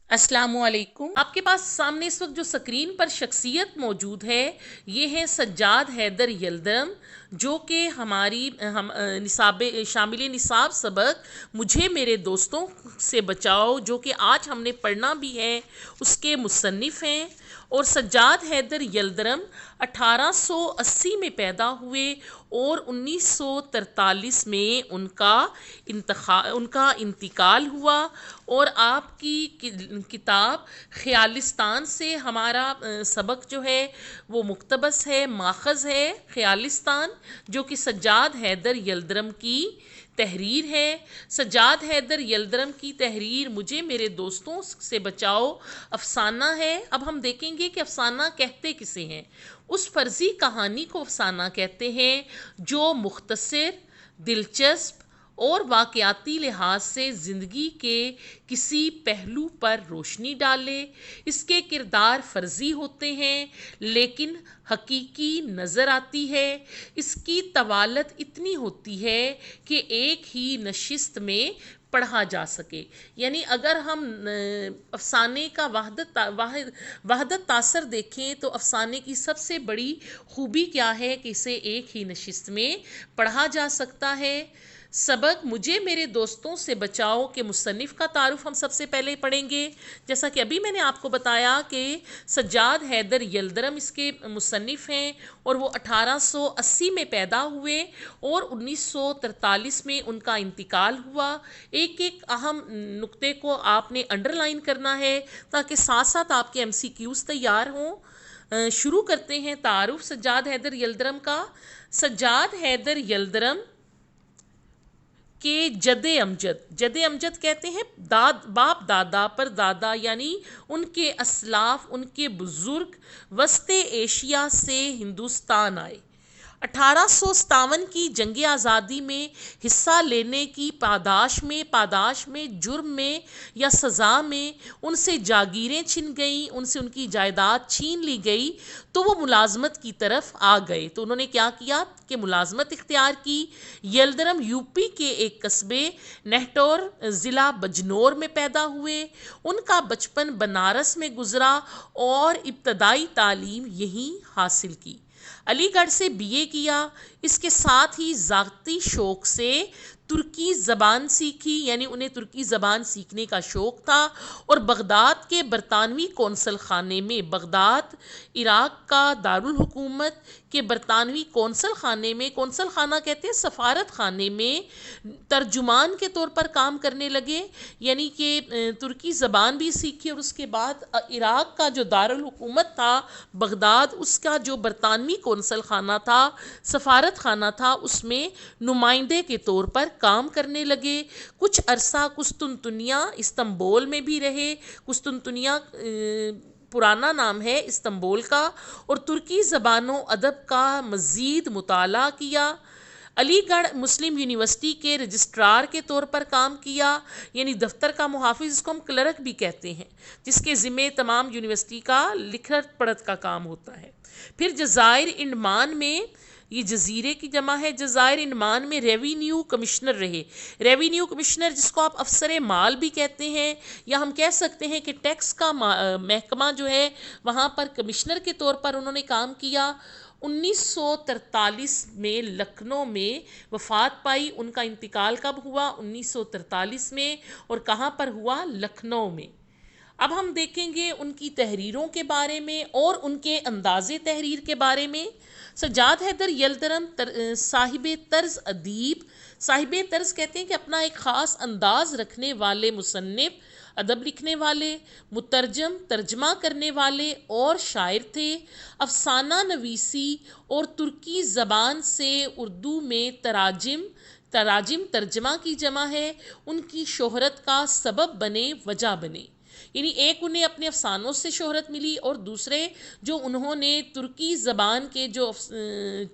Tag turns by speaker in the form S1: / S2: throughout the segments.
S1: السلام علیکم۔ آپ کے پاس سامنے اس وقت جو سکرین پر شخصیت موجود ہے یہ ہے سجاد حیدر یلدرم، جو کہ ہماری شامل نصاب سبق مجھے میرے دوستوں سے بچاؤ جو کہ آج ہم نے پڑھنا بھی ہے اس کے مصنف ہیں۔ اور سجاد حیدر یلدرم 1880 میں پیدا ہوئے اور 1943 میں ان کا انتقال ہوا، اور آپ کی کتاب خیالستان سے ہمارا سبق جو ہے وہ مقتبس ہے، ماخذ ہے خیالستان، جو کہ سجاد حیدر یلدرم کی تحریر ہے۔ سجاد حیدر یلدرم کی تحریر مجھے میرے دوستوں سے بچاؤ افسانہ ہے۔ اب ہم دیکھیں گے کہ افسانہ کہتے کسے ہیں۔ اس فرضی کہانی کو افسانہ کہتے ہیں جو مختصر، دلچسپ اور واقعاتی لحاظ سے زندگی کے کسی پہلو پر روشنی ڈالے۔ اس کے کردار فرضی ہوتے ہیں لیکن حقیقی نظر آتی ہے۔ اس کی طوالت اتنی ہوتی ہے کہ ایک ہی نشست میں پڑھا جا سکے، یعنی اگر ہم افسانے کا وحدت تاثر دیکھیں تو افسانے کی سب سے بڑی خوبی کیا ہے کہ اسے ایک ہی نشست میں پڑھا جا سکتا ہے۔ سبق مجھے میرے دوستوں سے بچاؤ کے مصنف کا تعارف ہم سب سے پہلے پڑھیں گے۔ جیسا کہ ابھی میں نے آپ کو بتایا کہ سجاد حیدر یلدرم اس کے مصنف ہیں، اور وہ 1880 میں پیدا ہوئے اور 1943 میں ان کا انتقال ہوا۔ ایک ایک اہم نقطے کو آپ نے انڈر لائن کرنا ہے تاکہ ساتھ ساتھ آپ کے MCQs تیار ہوں۔ شروع کرتے ہیں تعارف سجاد حیدر یلدرم کا۔ سجاد حیدر یلدرم کہ جد امجد کہتے ہیں باپ دادا پر دادا، یعنی ان کے اسلاف، ان کے بزرگ وسط ایشیا سے ہندوستان آئے۔ 1857 کی جنگ آزادی میں حصہ لینے کی پاداش میں جرم میں یا سزا میں ان سے جاگیریں چھن گئیں، ان سے ان کی جائیداد چھین لی گئی، تو وہ ملازمت کی طرف آ گئے۔ تو انہوں نے کیا کیا کہ ملازمت اختیار کی۔ یلدرم یوپی کے ایک قصبے نہٹور ضلع بجنور میں پیدا ہوئے۔ ان کا بچپن بنارس میں گزرا اور ابتدائی تعلیم یہیں حاصل کی۔ علی گڑھ سے BA کیا۔ اس کے ساتھ ہی ذاتی شوق سے ترکی زبان سیکھی، یعنی انہیں ترکی زبان سیکھنے کا شوق تھا، اور بغداد کے برطانوی قونصل خانے میں، بغداد عراق کا دارالحکومت کے برطانوی قونصل خانے میں، قونصل خانہ کہتے ہیں سفارت خانے میں، ترجمان کے طور پر کام کرنے لگے، یعنی کہ ترکی زبان بھی سیکھی، اور اس کے بعد عراق کا جو دارالحکومت تھا بغداد، اس کا جو برطانوی قونصل خانہ تھا، سفارت خانہ تھا، اس میں نمائندے کے طور پر کام کرنے لگے۔ کچھ عرصہ قسطنطنیہ استنبول میں بھی رہے۔ قسطنطنیہ پرانا نام ہے استنبول کا، اور ترکی زبان و ادب کا مزید مطالعہ کیا۔ علی گڑھ مسلم یونیورسٹی کے رجسٹرار کے طور پر کام کیا، یعنی دفتر کا محافظ، جس کو ہم کلرک بھی کہتے ہیں، جس کے ذمے تمام یونیورسٹی کا لکھت پڑھت کا کام ہوتا ہے۔ پھر جزائر انڈمان میں، یہ جزیرے کی جمع ہے، جزائر انڈمان میں ریوینیو کمشنر رہے۔ ریوینیو کمشنر جس کو آپ افسر مال بھی کہتے ہیں، یا ہم کہہ سکتے ہیں کہ ٹیکس کا محکمہ جو ہے وہاں پر کمشنر کے طور پر انہوں نے کام کیا۔ 1943 میں لکھنؤ میں وفات پائی۔ ان کا انتقال کب ہوا؟ 1943 میں، اور کہاں پر ہوا؟ لکھنؤ میں۔ اب ہم دیکھیں گے ان کی تحریروں کے بارے میں اور ان کے انداز تحریر کے بارے میں۔ سجاد حیدر یلدرم صاحب طرز ادیب، صاحب طرز کہتے ہیں کہ اپنا ایک خاص انداز رکھنے والے مصنف، ادب لکھنے والے، مترجم، ترجمہ کرنے والے اور شاعر تھے۔ افسانہ نویسی اور ترکی زبان سے اردو میں تراجم ترجمہ کی جمع ہے، ان کی شہرت کا سبب بنے، وجہ بنے۔ یعنی ایک انہیں اپنے افسانوں سے شہرت ملی، اور دوسرے جو انہوں نے ترکی زبان کے جو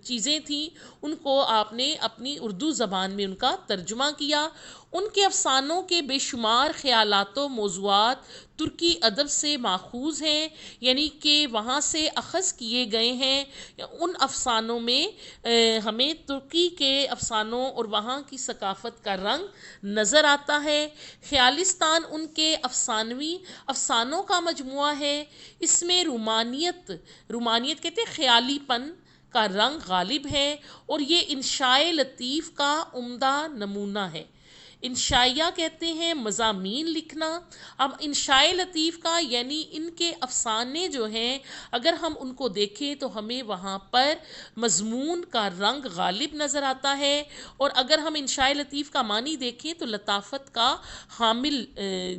S1: چیزیں تھیں ان کو آپ نے اپنی اردو زبان میں ان کا ترجمہ کیا۔ ان کے افسانوں کے بے شمار خیالات و موضوعات ترکی ادب سے ماخوذ ہیں، یعنی کہ وہاں سے اخذ کیے گئے ہیں۔ ان افسانوں میں ہمیں ترکی کے افسانوں اور وہاں کی ثقافت کا رنگ نظر آتا ہے۔ خیالستان ان کے افسانوں کا مجموعہ ہے۔ اس میں رومانیت کہتے ہیں خیالی پن کا رنگ غالب ہے، اور یہ انشاء لطیف کا عمدہ نمونہ ہے۔ انشائیہ کہتے ہیں مضامین لکھنا۔ اب انشاء لطیف کا یعنی ان کے افسانے جو ہیں، اگر ہم ان کو دیکھیں تو ہمیں وہاں پر مضمون کا رنگ غالب نظر آتا ہے، اور اگر ہم انشاء لطیف کا معنی دیکھیں تو لطافت کا حامل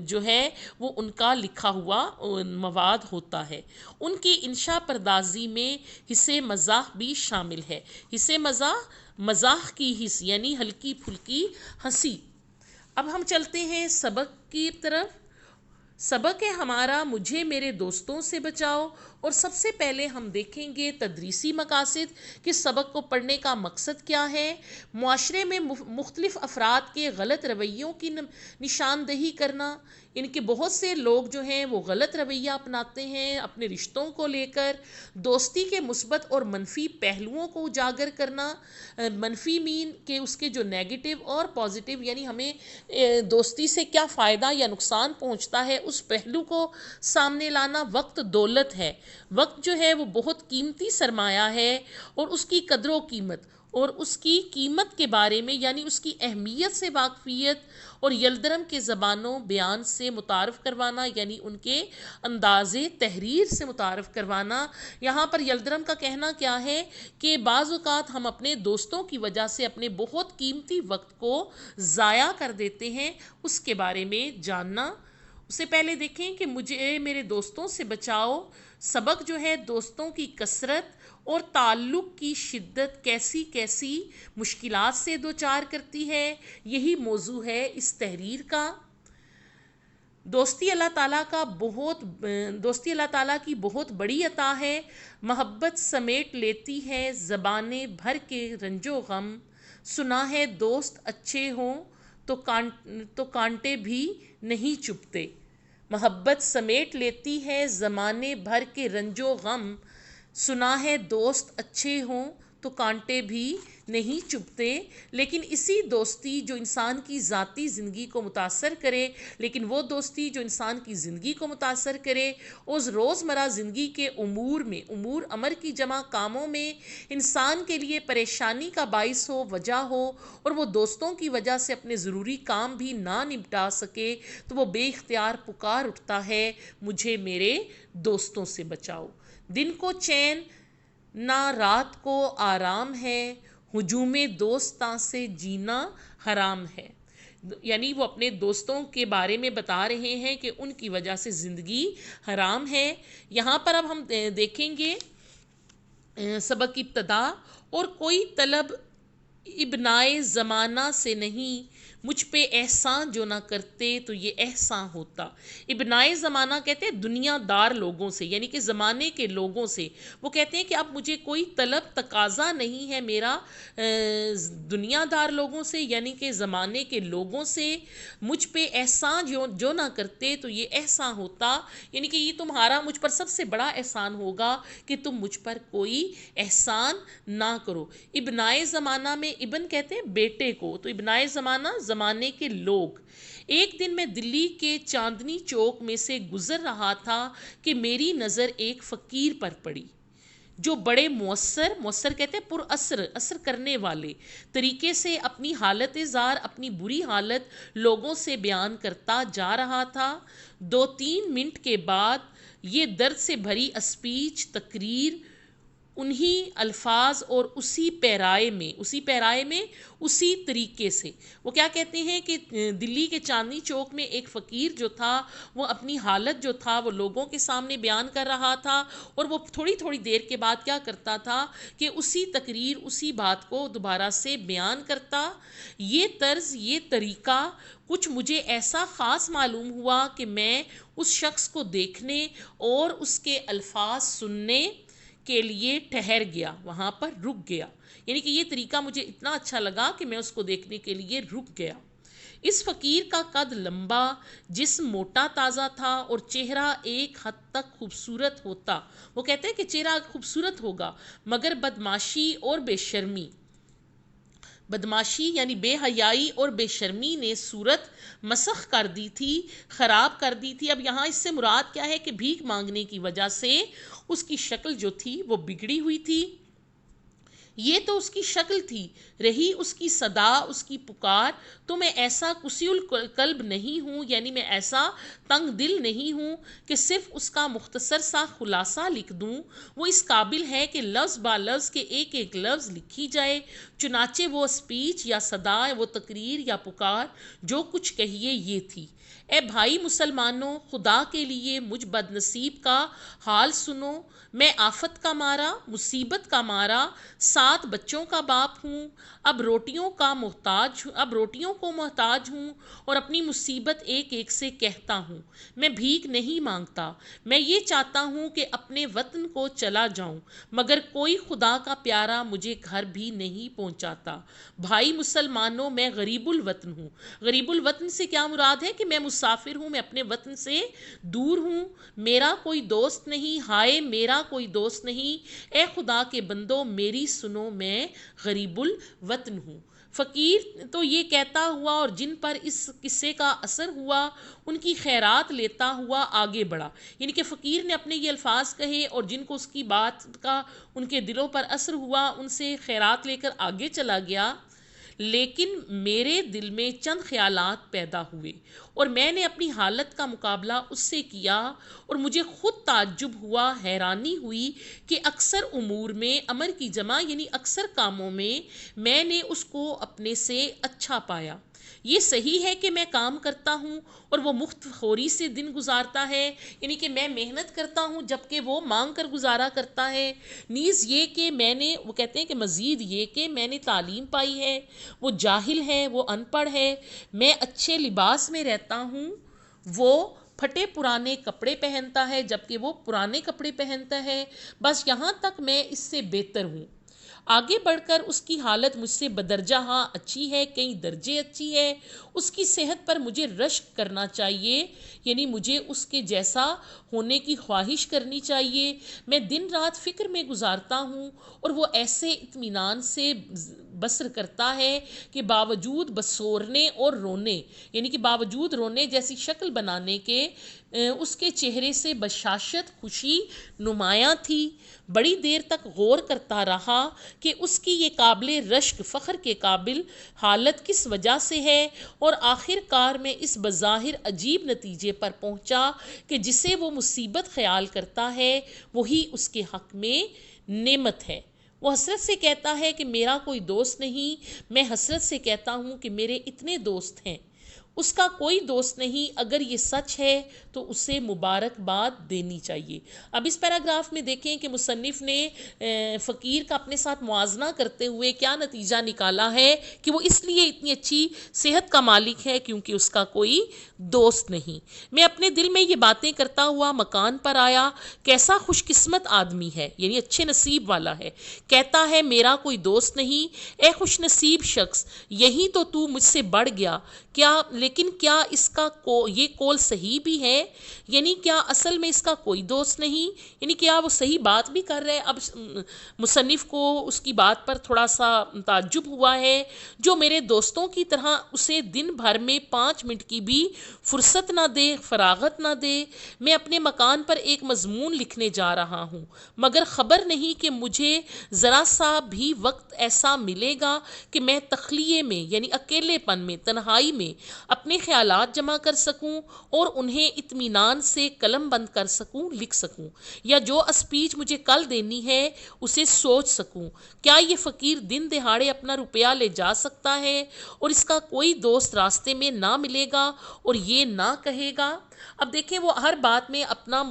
S1: جو ہے وہ ان کا لکھا ہوا مواد ہوتا ہے۔ ان کی انشاء پردازی میں حصے مزاح بھی شامل ہے۔ حصے مزاح کی حص یعنی ہلکی پھلکی ہنسی۔ اب ہم چلتے ہیں سبق کی طرف۔ سبق ہے ہمارا مجھے میرے دوستوں سے بچاؤ، اور سب سے پہلے ہم دیکھیں گے تدریسی مقاصد کہ سبق کو پڑھنے کا مقصد کیا ہے۔ معاشرے میں مختلف افراد کے غلط رویوں کی نشاندہی کرنا، ان کے بہت سے لوگ جو ہیں وہ غلط رویہ اپناتے ہیں اپنے رشتوں کو لے کر۔ دوستی کے مثبت اور منفی پہلوؤں کو اجاگر کرنا، منفی مین کہ اس کے جو نیگیٹو اور پازیٹیو یعنی ہمیں دوستی سے کیا فائدہ یا نقصان پہنچتا ہے اس پہلو کو سامنے لانا۔ وقت دولت ہے، وقت جو ہے وہ بہت قیمتی سرمایہ ہے، اور اس کی قدر و قیمت اور اس کی قیمت کے بارے میں یعنی اس کی اہمیت سے واقفیت اور یلدرم کے زبانوں بیان سے متعارف کروانا، یعنی ان کے انداز تحریر سے متعارف کروانا۔ یہاں پر یلدرم کا کہنا کیا ہے کہ بعض اوقات ہم اپنے دوستوں کی وجہ سے اپنے بہت قیمتی وقت کو ضائع کر دیتے ہیں، اس کے بارے میں جاننا۔ اس سے پہلے دیکھیں کہ مجھے میرے دوستوں سے بچاؤ۔ سبق جو ہے دوستوں کی کثرت اور تعلق کی شدت کیسی کیسی مشکلات سے دوچار کرتی ہے، یہی موضوع ہے اس تحریر کا۔ دوستی اللہ تعالیٰ کی بہت بڑی عطا ہے، محبت سمیٹ لیتی ہے زبانیں بھر کے رنج و غم، سنا ہے دوست اچھے ہوں تو کانٹے بھی نہیں چبھتے۔ محبت سمیٹ لیتی ہے زمانے بھر کے رنج و غم، سنا ہے دوست اچھے ہوں تو کانٹے بھی نہیں چبھتے۔ لیکن اسی دوستی جو انسان کی ذاتی زندگی کو متاثر کرے، لیکن وہ دوستی جو انسان کی زندگی کو متاثر کرے، اس روزمرہ زندگی کے امور امر کی جمع کاموں میں انسان کے لیے پریشانی کا باعث ہو، وجہ ہو، اور وہ دوستوں کی وجہ سے اپنے ضروری کام بھی نہ نمٹا سکے، تو وہ بے اختیار پکار اٹھتا ہے مجھے میرے دوستوں سے بچاؤ۔ دن کو چین نہ رات کو آرام ہے، ہجوم دوستاں سے جینا حرام ہے۔ یعنی وہ اپنے دوستوں کے بارے میں بتا رہے ہیں کہ ان کی وجہ سے زندگی حرام ہے۔ یہاں پر اب ہم دیکھیں گے سبق کی ابتدا، اور کوئی طلب ابنائے زمانہ سے نہیں، مجھ پہ احسان جو نہ کرتے تو یہ احسان ہوتا۔ ابنائے زمانہ کہتے ہیں دنیا دار لوگوں سے، یعنی کہ زمانے کے لوگوں سے۔ وہ کہتے ہیں کہ اب مجھے کوئی طلب تقاضا نہیں ہے میرا دنیا دار لوگوں سے، یعنی کہ زمانے کے لوگوں سے، مجھ پہ احسان جو نہ کرتے تو یہ احسان ہوتا، یعنی کہ یہ تمہارا مجھ پر سب سے بڑا احسان ہوگا کہ تم مجھ پر کوئی احسان نہ کرو۔ ابنائے زمانہ میں ابن کہتے ہیں بیٹے کو، تو ابنائے زمانہ زمانے کے لوگ۔ ایک دن میں دلی کے چاندنی چوک میں سے گزر رہا تھا کہ میری نظر ایک فقیر پر پڑی جو بڑے مؤثر کہتے ہیں پر اثر کرنے والے طریقے سے اپنی حالت زار، اپنی بری حالت لوگوں سے بیان کرتا جا رہا تھا۔ 2-3 منٹ کے بعد یہ درد سے بھری اسپیچ تقریر انہی الفاظ اور اسی پیرائے میں اسی طریقے سے، وہ کیا کہتے ہیں کہ دلی کے چاندنی چوک میں ایک فقیر جو تھا وہ اپنی حالت جو تھا وہ لوگوں کے سامنے بیان کر رہا تھا، اور وہ تھوڑی دیر کے بعد کیا کرتا تھا کہ اسی تقریر اسی بات کو دوبارہ سے بیان کرتا۔ یہ طرز، یہ طریقہ کچھ مجھے ایسا خاص معلوم ہوا کہ میں اس شخص کو دیکھنے اور اس کے الفاظ سننے کے لیے ٹھہر گیا، وہاں پر رک گیا۔ یعنی کہ یہ طریقہ مجھے اتنا اچھا لگا کہ میں اس کو دیکھنے کے لیے رک گیا۔ اس فقیر کا قد لمبا، جسم موٹا تازہ تھا اور چہرہ ایک حد تک خوبصورت ہوتا. وہ کہتے ہیں کہ چہرہ خوبصورت ہوگا مگر بدماشی یعنی بے حیائی اور بے شرمی نے صورت مسخ کر دی تھی، خراب کر دی تھی. اب یہاں اس سے مراد کیا ہے کہ بھیک مانگنے کی وجہ سے اس کی شکل جو تھی وہ بگڑی ہوئی تھی. یہ تو اس کی شکل تھی، رہی اس کی صدا، اس کی پکار، تو میں ایسا کسی القلب نہیں ہوں، یعنی میں ایسا تنگ دل نہیں ہوں کہ صرف اس کا مختصر سا خلاصہ لکھ دوں. وہ اس قابل ہے کہ لفظ با لفظ کے ایک ایک لفظ لکھی جائے. چنانچہ وہ اسپیچ یا صدا، وہ تقریر یا پکار جو کچھ کہیے یہ تھی: اے بھائی مسلمانوں، خدا کے لیے مجھ بد نصیب کا حال سنو. میں آفت کا مارا، مصیبت کا مارا 7 بچوں کا باپ ہوں. اب روٹیوں کو محتاج ہوں اور اپنی مصیبت ایک ایک سے کہتا ہوں. میں بھیک نہیں مانگتا، میں یہ چاہتا ہوں کہ اپنے وطن کو چلا جاؤں، مگر کوئی خدا کا پیارا مجھے گھر بھی نہیں پہنچاتا. بھائی مسلمانوں، میں غریب الوطن ہوں. غریب الوطن سے کیا مراد ہے کہ میں مسافر ہوں، میں اپنے وطن سے دور ہوں. میرا کوئی دوست نہیں، ہائے میرا کوئی دوست نہیں. اے خدا کے بندو میری سنو، میں غریب الوطن ہوں. فقیر تو یہ کہتا ہوا اور جن پر اس قصے کا اثر ہوا ان کی خیرات لیتا ہوا آگے بڑھا. یعنی کہ فقیر نے اپنے یہ الفاظ کہے اور جن کو اس کی بات کا ان کے دلوں پر اثر ہوا ان سے خیرات لے کر آگے چلا گیا. لیکن میرے دل میں چند خیالات پیدا ہوئے اور میں نے اپنی حالت کا مقابلہ اس سے کیا اور مجھے خود تعجب ہوا، حیرانی ہوئی کہ اکثر امور میں، امر کی جمع یعنی اکثر کاموں میں نے اس کو اپنے سے اچھا پایا. یہ صحیح ہے کہ میں کام کرتا ہوں اور وہ مفت خوری سے دن گزارتا ہے، یعنی کہ میں محنت کرتا ہوں جبکہ وہ مانگ کر گزارا کرتا ہے. نیز یہ کہ وہ کہتے ہیں کہ مزید یہ کہ میں نے تعلیم پائی ہے، وہ جاہل ہے، وہ ان پڑھ ہے. میں اچھے لباس میں رہتا ہوں، وہ پھٹے پرانے کپڑے پہنتا ہے جبکہ وہ پرانے کپڑے پہنتا ہے. بس یہاں تک میں اس سے بہتر ہوں. آگے بڑھ کر اس کی حالت مجھ سے بدرجہ ہاں اچھی ہے، کئی درجے اچھی ہے. اس کی صحت پر مجھے رشک کرنا چاہیے، یعنی مجھے اس کے جیسا ہونے کی خواہش کرنی چاہیے. میں دن رات فکر میں گزارتا ہوں اور وہ ایسے اطمینان سے بسر کرتا ہے کہ باوجود بسورنے اور رونے، یعنی کہ باوجود رونے جیسی شکل بنانے کے اس کے چہرے سے بشاشت خوشی نمایاں تھی. بڑی دیر تک غور کرتا رہا کہ اس کی یہ قابل رشک، فخر کے قابل حالت کس وجہ سے ہے، اور آخر کار میں اس بظاہر عجیب نتیجے پر پہنچا کہ جسے وہ مصیبت خیال کرتا ہے وہی اس کے حق میں نعمت ہے. وہ حسرت سے کہتا ہے کہ میرا کوئی دوست نہیں. میں حسرت سے کہتا ہوں کہ میرے اتنے دوست ہیں، اس کا کوئی دوست نہیں. اگر یہ سچ ہے تو اسے مبارکباد دینی چاہیے. اب اس پیراگراف میں دیکھیں کہ مصنف نے فقیر کا اپنے ساتھ موازنہ کرتے ہوئے کیا نتیجہ نکالا ہے کہ وہ اس لیے اتنی اچھی صحت کا مالک ہے کیونکہ اس کا کوئی دوست نہیں. میں اپنے دل میں یہ باتیں کرتا ہوا مکان پر آیا. کیسا خوش قسمت آدمی ہے، یعنی اچھے نصیب والا ہے. کہتا ہے میرا کوئی دوست نہیں. اے خوش نصیب شخص، یہی تو مجھ سے بڑھ گیا. لیکن کیا اس کا یہ قول صحیح بھی ہے؟ یعنی کیا اصل میں اس کا کوئی دوست نہیں؟ یعنی کیا وہ صحیح بات بھی کر رہے؟ اب مصنف کو اس کی بات پر تھوڑا سا تعجب ہوا ہے. جو میرے دوستوں کی طرح اسے دن بھر میں 5 منٹ کی بھی فرصت نہ دے، فراغت نہ دے. میں اپنے مکان پر ایک مضمون لکھنے جا رہا ہوں، مگر خبر نہیں کہ مجھے ذرا سا بھی وقت ایسا ملے گا کہ میں تخلیے میں یعنی اکیلے پن میں، تنہائی میں اپنے خیالات جمع کر سکوں اور انہیں اطمینان سے قلم بند کر سکوں، لکھ سکوں، یا جو اسپیچ مجھے کل دینی ہے اسے سوچ سکوں. کیا یہ فقیر دن دہاڑے اپنا روپیہ لے جا سکتا ہے اور اس کا کوئی دوست راستے میں نہ ملے گا اور یہ نہ کہے گا اب دیکھیں وہ ہر بات میں اپنا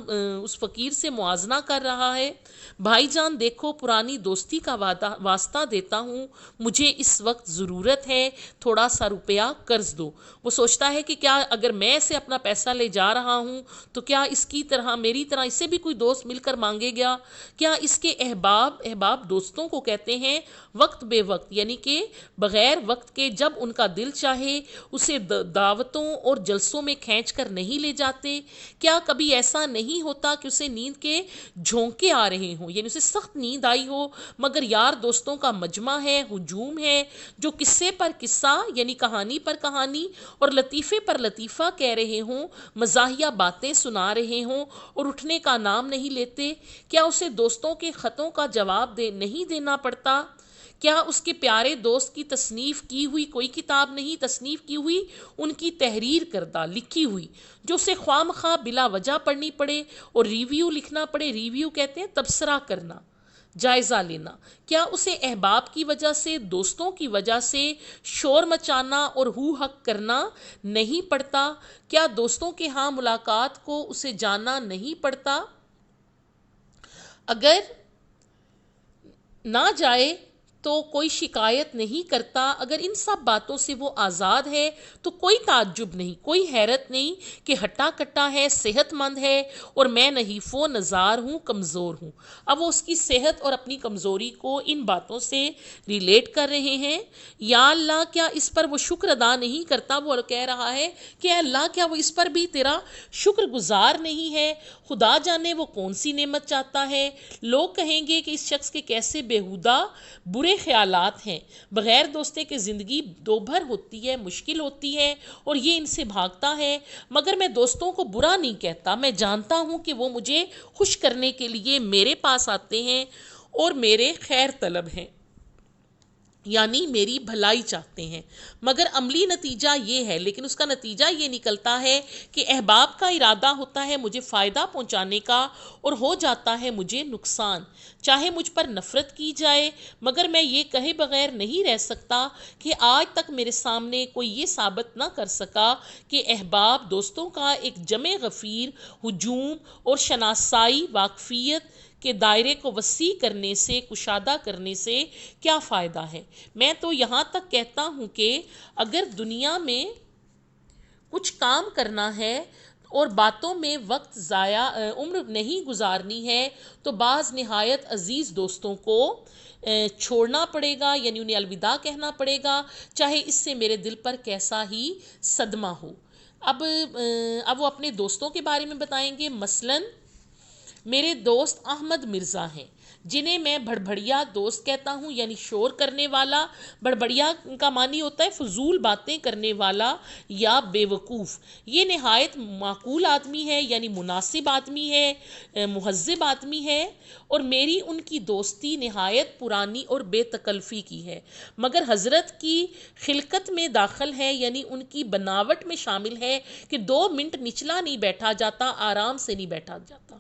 S1: اس فقیر سے موازنہ کر رہا ہے. بھائی جان دیکھو پرانی دوستی کا واسطہ دیتا ہوں, مجھے اس وقت ضرورت ہے, تھوڑا سا روپیہ قرض دو. وہ سوچتا ہے کہ کیا اگر میں اسے اپنا پیسہ لے جا رہا ہوں تو کیا اس کی طرح میری طرح اسے بھی کوئی دوست مل کر مانگے گا. کیا اس کے احباب دوستوں کو کہتے ہیں وقت بے وقت, یعنی کہ بغیر وقت کے جب ان کا دل چاہے اسے دعوتوں اور جلسوں میں کھینچ کر نہیں لے جاتے. کیا کبھی ایسا نہیں ہوتا کہ اسے نیند کے جھونکے آ رہے ہوں, یعنی اسے سخت نیند آئی ہو مگر یار دوستوں کا مجمع ہے, ہجوم ہے, جو قصے پر قصہ یعنی کہانی پر کہانی اور لطیفے پر لطیفہ کہہ رہے ہوں, مزاحیہ باتیں سنا رہے ہوں اور اٹھنے کا نام نہیں لیتے. کیا اسے دوستوں کے خطوں کا جواب نہیں دینا پڑتا؟ کیا اس کے پیارے دوست کی تصنیف کی ہوئی کوئی کتاب نہیں, تصنیف کی ہوئی ان کی تحریر کردہ لکھی ہوئی جو اسے خواہ مخواہ بلا وجہ پڑھنی پڑے اور ریویو لکھنا پڑے. ریویو کہتے ہیں تبصرہ کرنا, جائزہ لینا. کیا اسے احباب کی وجہ سے, دوستوں کی وجہ سے شور مچانا اور ہو حق کرنا نہیں پڑتا؟ کیا دوستوں کے ہاں ملاقات کو اسے جانا نہیں پڑتا؟ اگر نہ جائے تو کوئی شکایت نہیں کرتا. اگر ان سب باتوں سے وہ آزاد ہے تو کوئی تعجب نہیں, کوئی حیرت نہیں کہ ہٹا کٹا ہے, صحت مند ہے اور میں نحیف و نزار ہوں, کمزور ہوں. اب وہ اس کی صحت اور اپنی کمزوری کو ان باتوں سے ریلیٹ کر رہے ہیں. یا اللہ کیا اس پر وہ شکر ادا نہیں کرتا؟ وہ کہہ رہا ہے کہ اے اللہ کیا وہ اس پر بھی تیرا شکر گزار نہیں ہے؟ خدا جانے وہ کون سی نعمت چاہتا ہے. لوگ کہیں گے کہ اس شخص کے کیسے بےہودہ برے خیالات ہیں, بغیر دوستے کے زندگی دوبھر ہوتی ہے, مشکل ہوتی ہے اور یہ ان سے بھاگتا ہے. مگر میں دوستوں کو برا نہیں کہتا, میں جانتا ہوں کہ وہ مجھے خوش کرنے کے لیے میرے پاس آتے ہیں اور میرے خیر طلب ہیں, یعنی میری بھلائی چاہتے ہیں. مگر عملی نتیجہ یہ ہے, لیکن اس کا نتیجہ یہ نکلتا ہے کہ احباب کا ارادہ ہوتا ہے مجھے فائدہ پہنچانے کا اور ہو جاتا ہے مجھے نقصان. چاہے مجھ پر نفرت کی جائے مگر میں یہ کہے بغیر نہیں رہ سکتا کہ آج تک میرے سامنے کوئی یہ ثابت نہ کر سکا کہ احباب دوستوں کا ایک جمع غفیر ہجوم اور شناسائی واقفیت کے دائرے کو وسیع کرنے سے, کشادہ کرنے سے کیا فائدہ ہے. میں تو یہاں تک کہتا ہوں کہ اگر دنیا میں کچھ کام کرنا ہے اور باتوں میں وقت ضائع عمر نہیں گزارنی ہے تو بعض نہایت عزیز دوستوں کو چھوڑنا پڑے گا, یعنی انہیں الوداع کہنا پڑے گا, چاہے اس سے میرے دل پر کیسا ہی صدمہ ہو. اب وہ اپنے دوستوں کے بارے میں بتائیں گے. مثلاً میرے دوست احمد مرزا ہیں جنہیں میں بھڑبھڑیا دوست کہتا ہوں, یعنی شور کرنے والا. بھڑبھڑیا کا معنی ہوتا ہے فضول باتیں کرنے والا یا بے وقوف. یہ نہایت معقول آدمی ہے, یعنی مناسب آدمی ہے, مہذب آدمی ہے, اور میری ان کی دوستی نہایت پرانی اور بے تکلفی کی ہے, مگر حضرت کی خلقت میں داخل ہے, یعنی ان کی بناوٹ میں شامل ہے کہ 2 منٹ نچلا نہیں بیٹھا جاتا, آرام سے نہیں بیٹھا جاتا.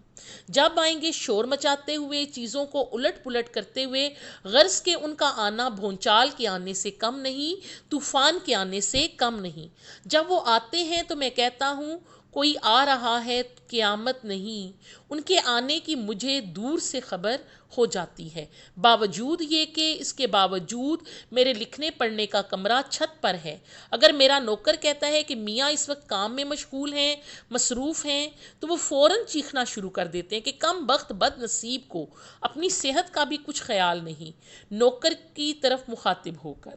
S1: جب آئیں گے شور مچاتے ہوئے, چیزوں کو الٹ پلٹ کرتے ہوئے, غرض کہ ان کا آنا بھونچال کے آنے سے کم نہیں, طوفان کے آنے سے کم نہیں. جب وہ آتے ہیں تو میں کہتا ہوں کوئی آ رہا ہے, قیامت نہیں. ان کے آنے کی مجھے دور سے خبر ہو جاتی ہے, باوجود یہ کہ اس کے باوجود میرے لکھنے پڑھنے کا کمرہ چھت پر ہے. اگر میرا نوکر کہتا ہے کہ میاں اس وقت کام میں مشغول ہیں, مصروف ہیں, تو وہ فوراً چیخنا شروع کر دیتے ہیں کہ کم بخت بد نصیب کو اپنی صحت کا بھی کچھ خیال نہیں. نوکر کی طرف مخاطب ہو کر,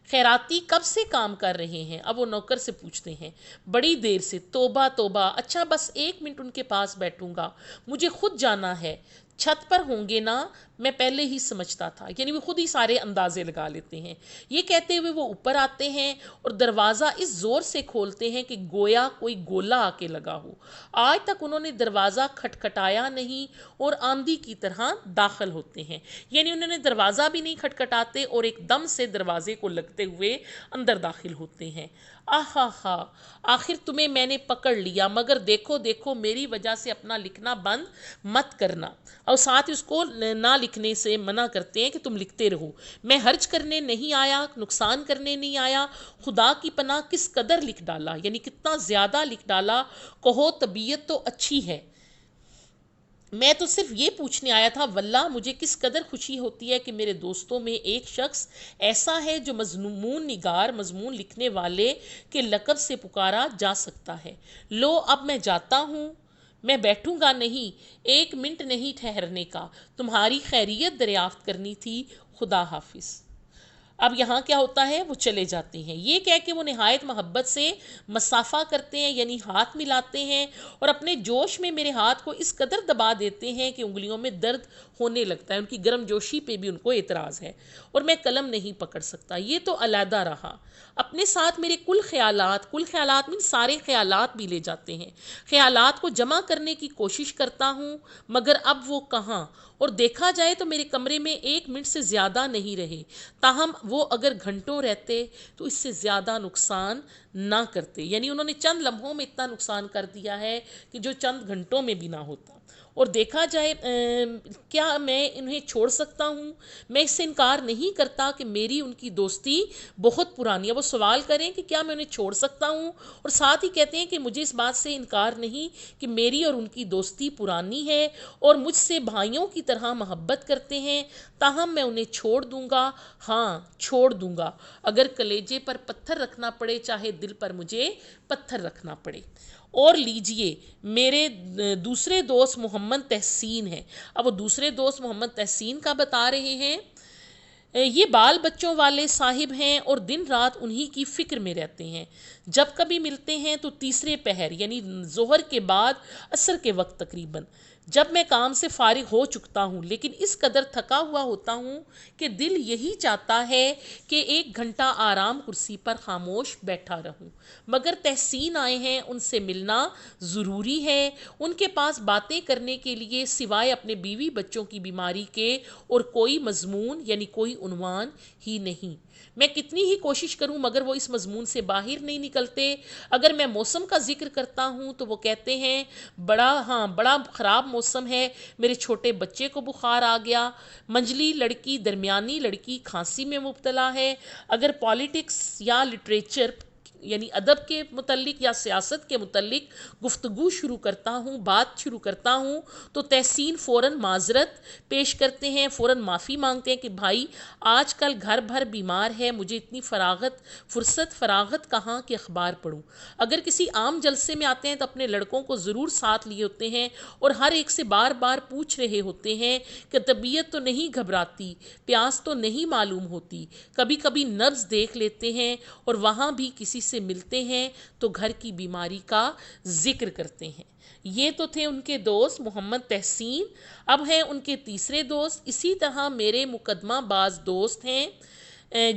S1: خیراتی کب سے کام کر رہے ہیں؟ اب وہ نوکر سے پوچھتے ہیں. بڑی دیر سے. توبہ توبہ, اچھا بس 1 منٹ ان کے پاس بیٹھوں گا, مجھے خود جانا ہے. چھت پر ہوں گے نا, میں پہلے ہی سمجھتا تھا. یعنی وہ خود ہی سارے اندازے لگا لیتے ہیں. یہ کہتے ہوئے وہ اوپر آتے ہیں اور دروازہ اس زور سے کھولتے ہیں کہ گویا کوئی گولا آ کے لگا ہو. آج تک انہوں نے دروازہ کھٹکھٹایا نہیں اور آندھی کی طرح داخل ہوتے ہیں, یعنی انہوں نے دروازہ بھی نہیں کھٹکھٹاتے اور ایک دم سے دروازے کو لگتے ہوئے اندر داخل ہوتے ہیں. آہا ہا, آخر تمہیں میں نے پکڑ لیا, مگر دیکھو دیکھو میری وجہ سے اپنا لکھنا بند مت کرنا. اور ساتھ اس کو نہ لکھنے سے منع کرتے ہیں کہ تم لکھتے رہو. میں حرج کرنے نہیں آیا, نقصان کرنے نہیں آیا. خدا کی پناہ کس قدر لکھ ڈالا, یعنی کتنا زیادہ لکھ ڈالا. کہو طبیعت تو اچھی ہے, میں تو صرف یہ پوچھنے آیا تھا. واللہ مجھے کس قدر خوشی ہوتی ہے کہ میرے دوستوں میں ایک شخص ایسا ہے جو مضمون نگار, مضمون لکھنے والے کے لقب سے پکارا جا سکتا ہے. لو اب میں جاتا ہوں, میں بیٹھوں گا نہیں, 1 منٹ نہیں ٹھہرنے کا, تمہاری خیریت دریافت کرنی تھی. خدا حافظ. اب یہاں کیا ہوتا ہے, وہ چلے جاتے ہیں. یہ کہہ کے وہ نہایت محبت سے مسافہ کرتے ہیں, یعنی ہاتھ ملاتے ہیں, اور اپنے جوش میں میرے ہاتھ کو اس قدر دبا دیتے ہیں کہ انگلیوں میں درد ہونے لگتا ہے. ان کی گرم جوشی پہ بھی ان کو اعتراض ہے, اور میں قلم نہیں پکڑ سکتا. یہ تو علیحدہ رہا. اپنے ساتھ میرے کل خیالات میں سارے خیالات بھی لے جاتے ہیں. خیالات کو جمع کرنے کی کوشش کرتا ہوں, مگر اب وہ کہاں, اور دیکھا جائے تو میرے کمرے میں 1 منٹ سے زیادہ نہیں رہے. تاہم وہ اگر گھنٹوں رہتے تو اس سے زیادہ نقصان نہ کرتے. یعنی انہوں نے چند لمحوں میں اتنا نقصان کر دیا ہے کہ جو چند گھنٹوں میں بھی نہ ہوتا. اور دیکھا جائے کیا میں انہیں چھوڑ سکتا ہوں؟ میں اس سے انکار نہیں کرتا کہ میری ان کی دوستی بہت پرانی ہے. وہ سوال کریں کہ کیا میں انہیں چھوڑ سکتا ہوں, اور ساتھ ہی کہتے ہیں کہ مجھے اس بات سے انکار نہیں کہ میری اور ان کی دوستی پرانی ہے اور مجھ سے بھائیوں کی طرح محبت کرتے ہیں. تاہم میں انہیں چھوڑ دوں گا, ہاں چھوڑ دوں گا, اگر کلیجے پر پتھر رکھنا پڑے, چاہے دل پر مجھے پتھر رکھنا پڑے. اور لیجئے میرے دوسرے دوست محمد تحسین ہیں. اب وہ دوسرے دوست محمد تحسین کا بتا رہے ہیں. یہ بال بچوں والے صاحب ہیں اور دن رات انہی کی فکر میں رہتے ہیں. جب کبھی ملتے ہیں تو تیسرے پہر, یعنی ظہر کے بعد عصر کے وقت تقریباً, جب میں کام سے فارغ ہو چکتا ہوں, لیکن اس قدر تھکا ہوا ہوتا ہوں کہ دل یہی چاہتا ہے کہ 1 گھنٹہ آرام کرسی پر خاموش بیٹھا رہوں. مگر تحسین آئے ہیں, ان سے ملنا ضروری ہے. ان کے پاس باتیں کرنے کے لیے سوائے اپنے بیوی بچوں کی بیماری کے اور کوئی مضمون, یعنی کوئی عنوان ہی نہیں. میں کتنی ہی کوشش کروں مگر وہ اس مضمون سے باہر نہیں نکلتے. اگر میں موسم کا ذکر کرتا ہوں تو وہ کہتے ہیں بڑا خراب موسم ہے, میرے چھوٹے بچے کو بخار آ گیا, منجلی لڑکی درمیانی لڑکی کھانسی میں مبتلا ہے. اگر پالیٹکس یا لٹریچر یعنی ادب کے متعلق یا سیاست کے متعلق گفتگو شروع کرتا ہوں, بات شروع کرتا ہوں, تو تحسین فوراً معذرت پیش کرتے ہیں, فوراً معافی مانگتے ہیں کہ بھائی آج کل گھر بھر بیمار ہے, مجھے اتنی فراغت کہاں کہ اخبار پڑھوں. اگر کسی عام جلسے میں آتے ہیں تو اپنے لڑکوں کو ضرور ساتھ لیے ہوتے ہیں اور ہر ایک سے بار بار پوچھ رہے ہوتے ہیں کہ طبیعت تو نہیں گھبراتی, پیاس تو نہیں معلوم ہوتی. کبھی کبھی نبض دیکھ لیتے ہیں اور وہاں بھی کسی سے ملتے ہیں تو گھر کی بیماری کا ذکر کرتے ہیں. یہ تو تھے ان کے دوست محمد تحسین. اب ہیں ان کے تیسرے دوست. اسی طرح میرے مقدمہ باز دوست ہیں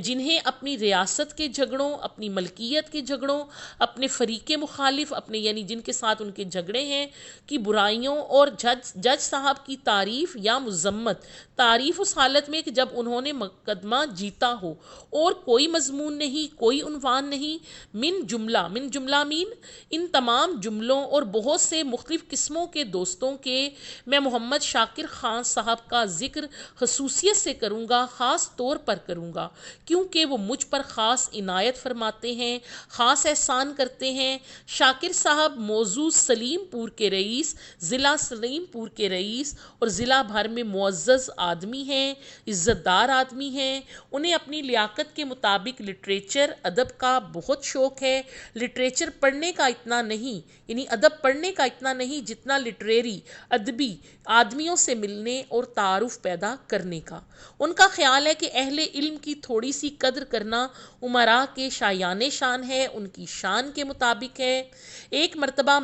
S1: جنہیں اپنی ریاست کے جھگڑوں, اپنی ملکیت کے جھگڑوں, اپنے فریق مخالف, اپنے یعنی جن کے ساتھ ان کے جھگڑے ہیں کی برائیوں اور جج صاحب کی تعریف یا مذمت, تعریف اس حالت میں کہ جب انہوں نے مقدمہ جیتا ہو, اور کوئی مضمون نہیں, کوئی عنوان نہیں. من جملہ ان تمام جملوں اور بہت سے مختلف قسموں کے دوستوں کے میں محمد شاکر خان صاحب کا ذکر خصوصیت سے کروں گا, خاص طور پر کروں گا, کیونکہ وہ مجھ پر خاص عنایت فرماتے ہیں, خاص احسان کرتے ہیں. شاکر صاحب موضوع سلیم پور کے رئیس, ضلع سلیم پور کے رئیس اور ضلع بھر میں معزز آدمی ہیں, عزت دار آدمی ہیں. انہیں اپنی لیاقت کے مطابق لٹریچر, ادب کا بہت شوق ہے. لٹریچر پڑھنے کا اتنا نہیں, یعنی ادب پڑھنے کا اتنا نہیں جتنا لٹریری ادبی آدمیوں سے ملنے اور تعارف پیدا کرنے کا. ان کا خیال ہے کہ اہل علم کی تھوڑی سی قدر کرنا امراء کے شایان شان ہے, ان کی شان کے مطابق ہے. ایک مرتبہ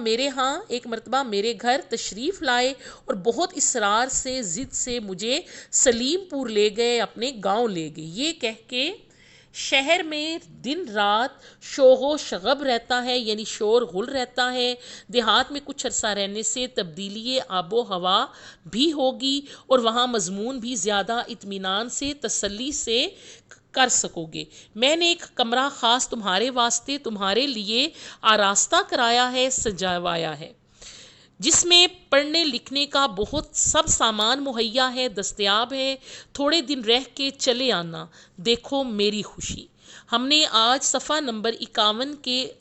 S1: میرے گھر تشریف لائے اور بہت اصرار سے ضد سے مجھے سلیم پور لے گئے, اپنے گاؤں لے گئے. یہ کہہ کے شہر میں دن رات شوق و شغب رہتا ہے, یعنی شور غل رہتا ہے. دیہات میں کچھ عرصہ رہنے سے تبدیلی آب و ہوا بھی ہوگی اور وہاں مضمون بھی زیادہ اطمینان سے, تسلی سے کر سکو گے. میں نے ایک کمرہ خاص تمہارے واسطے, تمہارے لیے آراستہ کرایا ہے, سجاوایا ہے. جس میں پڑھنے لکھنے کا بہت سب سامان مہیا ہے، دستیاب ہے، تھوڑے دن رہ کے چلے آنا، دیکھو میری خوشی۔ ہم نے آج صفحہ نمبر 51 کے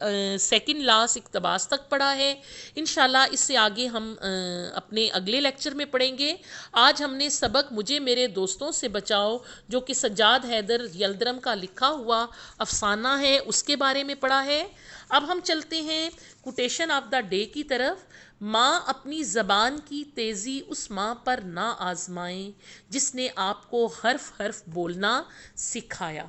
S1: سیکنڈ لاسٹ اقتباس تک پڑھا ہے۔ انشاءاللہ اس سے آگے ہم اپنے اگلے لیکچر میں پڑھیں گے۔ آج ہم نے سبق مجھے میرے دوستوں سے بچاؤ، جو کہ سجاد حیدر یلدرم کا لکھا ہوا افسانہ ہے، اس کے بارے میں پڑھا ہے۔ اب ہم چلتے ہیں کوٹیشن آف دا ڈے کی طرف۔ ماں اپنی زبان کی تیزی اس ماں پر نہ آزمائیں جس نے آپ کو حرف حرف بولنا سکھایا۔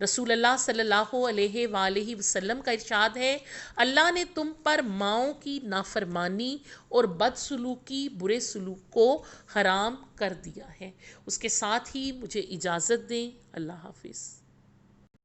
S1: رسول اللہ صلی اللہ علیہ وآلہ وسلم کا ارشاد ہے، اللہ نے تم پر ماؤں کی نافرمانی اور بدسلوکی، برے سلوک کو حرام کر دیا ہے۔ اس کے ساتھ ہی مجھے اجازت دیں۔ اللہ حافظ۔